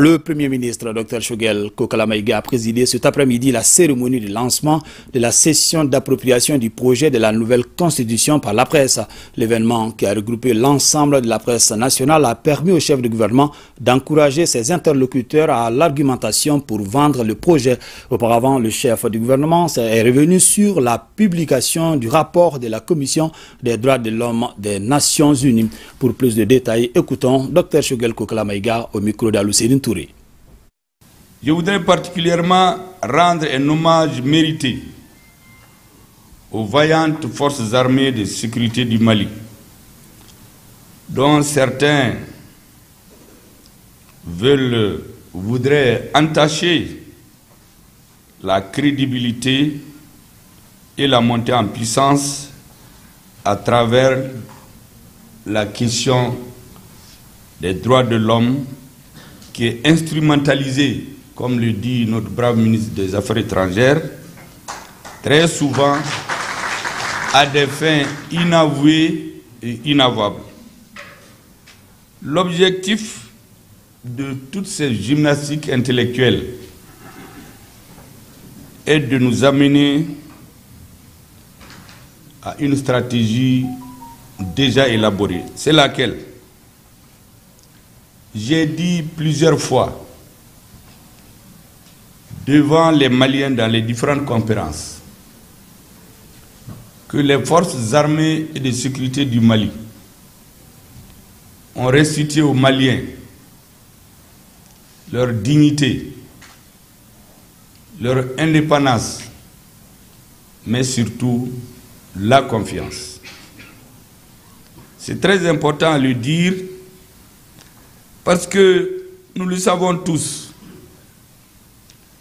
Le Premier ministre, Dr Choguel Kokala Maïga, a présidé cet après-midi la cérémonie de lancement de la session d'appropriation du projet de la nouvelle constitution par la presse. L'événement, qui a regroupé l'ensemble de la presse nationale, a permis au chef de gouvernement d'encourager ses interlocuteurs à l'argumentation pour vendre le projet. Auparavant, le chef du gouvernement est revenu sur la publication du rapport de la Commission des droits de l'homme des Nations Unies. Pour plus de détails, écoutons Dr Choguel Kokala Maïga au micro d'Aloucéline Touré. Je voudrais particulièrement rendre un hommage mérité aux vaillantes forces armées de sécurité du Mali, dont certains voudraient entacher la crédibilité et la montée en puissance à travers la question des droits de l'homme qui est instrumentalisée, comme le dit notre brave ministre des Affaires étrangères, très souvent à des fins inavouées et inavouables. L'objectif de toutes ces gymnastiques intellectuelles est de nous amener à une stratégie déjà élaborée. C'est laquelle? J'ai dit plusieurs fois devant les Maliens dans les différentes conférences que les forces armées et de sécurité du Mali ont restitué aux Maliens leur dignité, leur indépendance, mais surtout la confiance. C'est très important à le dire parce que nous le savons tous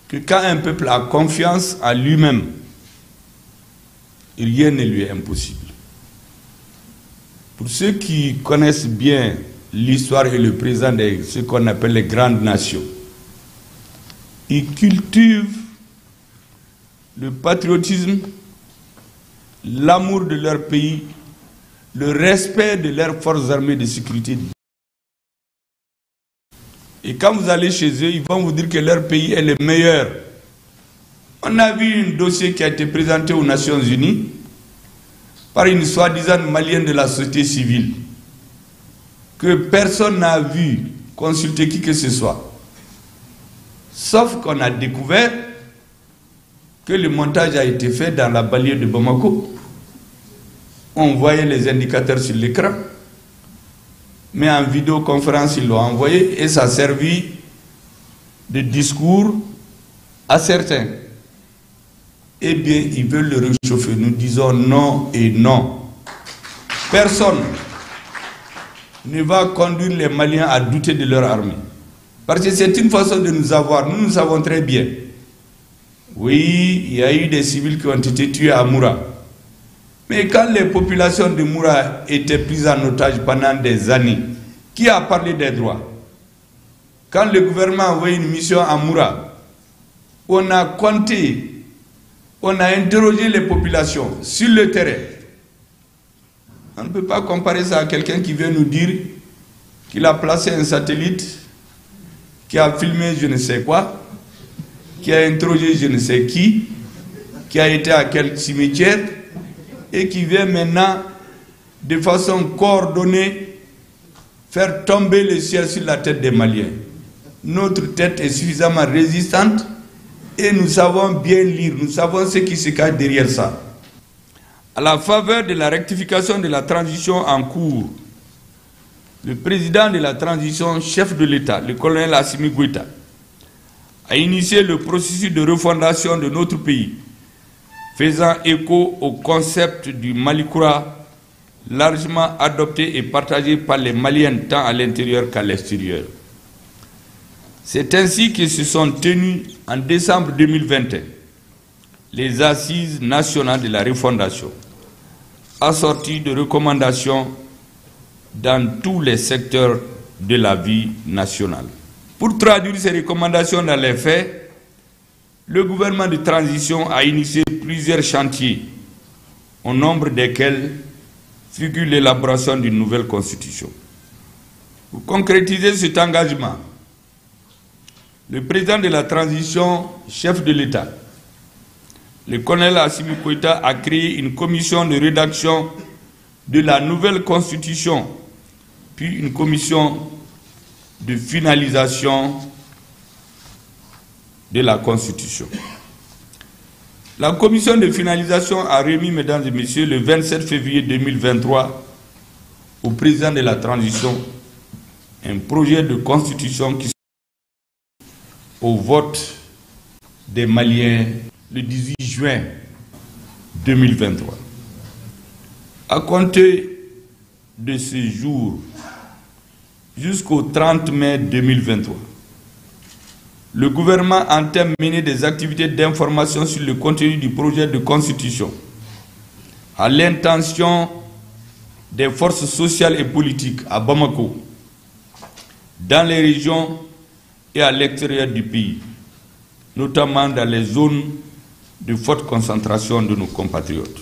que quand un peuple a confiance en lui-même, rien ne lui est impossible. Pour ceux qui connaissent bien l'histoire et le présent de ce qu'on appelle les grandes nations, ils cultivent le patriotisme, l'amour de leur pays, le respect de leurs forces armées de sécurité. Et quand vous allez chez eux, ils vont vous dire que leur pays est le meilleur. On a vu un dossier qui a été présenté aux Nations Unies par une soi-disant malienne de la société civile que personne n'a vu consulter qui que ce soit. Sauf qu'on a découvert que le montage a été fait dans la banlieue de Bamako. On voyait les indicateurs sur l'écran, mais en vidéoconférence, ils l'ont envoyé et ça a servi de discours à certains. Eh bien, ils veulent le réchauffer. Nous disons non et non. Personne ne va conduire les Maliens à douter de leur armée. Parce que c'est une façon de nous avoir. Nous savons très bien. Oui, il y a eu des civils qui ont été tués à Moura. Mais quand les populations de Moura étaient prises en otage pendant des années, qui a parlé des droits? Quand le gouvernement a envoyé une mission à Moura, on a compté, on a interrogé les populations sur le terrain. On ne peut pas comparer ça à quelqu'un qui vient nous dire qu'il a placé un satellite, qui a filmé je ne sais quoi, qui a interrogé je ne sais qui a été à quel cimetière, et qui vient maintenant, de façon coordonnée, faire tomber le ciel sur la tête des Maliens. Notre tête est suffisamment résistante et nous savons bien lire, nous savons ce qui se cache derrière ça. À la faveur de la rectification de la transition en cours, le président de la transition, chef de l'État, le colonel Assimi Goïta, a initié le processus de refondation de notre pays, faisant écho au concept du Malikoura, largement adopté et partagé par les Maliens tant à l'intérieur qu'à l'extérieur. C'est ainsi que se sont tenues en décembre 2021 les assises nationales de la refondation, assorties de recommandations dans tous les secteurs de la vie nationale. Pour traduire ces recommandations dans les faits, le gouvernement de transition a initié plusieurs chantiers, au nombre desquels figure l'élaboration d'une nouvelle constitution. Pour concrétiser cet engagement, le président de la transition, chef de l'État, le colonel Assimi Goïta, a créé une commission de rédaction de la nouvelle constitution, puis une commission de finalisation de la constitution. La commission de finalisation a remis, mesdames et messieurs, le 27 février 2023 au président de la transition un projet de constitution qui au vote des Maliens le 18 juin 2023. À compter de ce jour jusqu'au 30 mai 2023, le gouvernement entend mener des activités d'information sur le contenu du projet de constitution à l'intention des forces sociales et politiques à Bamako, dans les régions et à l'extérieur du pays, notamment dans les zones de forte concentration de nos compatriotes.